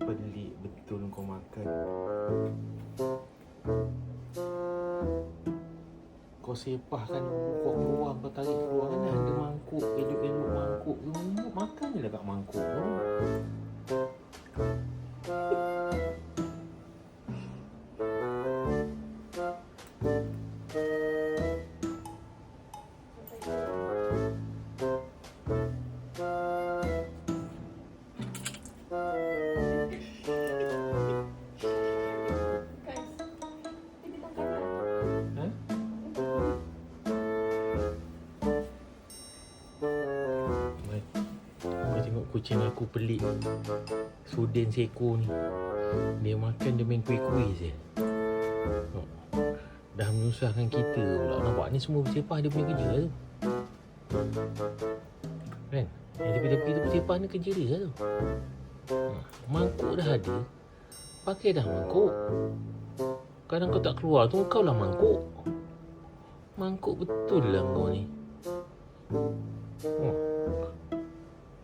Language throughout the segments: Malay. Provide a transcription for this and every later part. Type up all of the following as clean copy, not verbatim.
Pelik betul kau makan. Kau sepahkan kau keluar, kau tarik keluar kan ada mangkuk, elok-elok mangkuk. Makan je lah kat mangkuk tu. Kucing aku pelik. Sudin seekor ni, dia makan dia main kuih-kuih je. Dah menyusahkan kita pula. Nampak ni semua bersepah dia punya kerja tu. Kan? Yang tepi-tepi tu bersepah ni kerja dia tu. Mangkuk dah ada, pakai dah mangkuk. Kadang kau tak keluar tu, kau lah mangkuk. Mangkuk betul lah kau ni.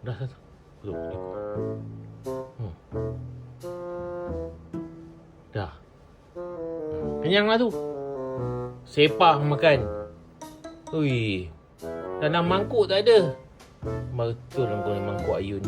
Dah satu. Dah. Kenyang lah tu. Sepah makan. Ui. Dalam mangkuk tak ada. Betul lah kau ni mangkuk Ayun.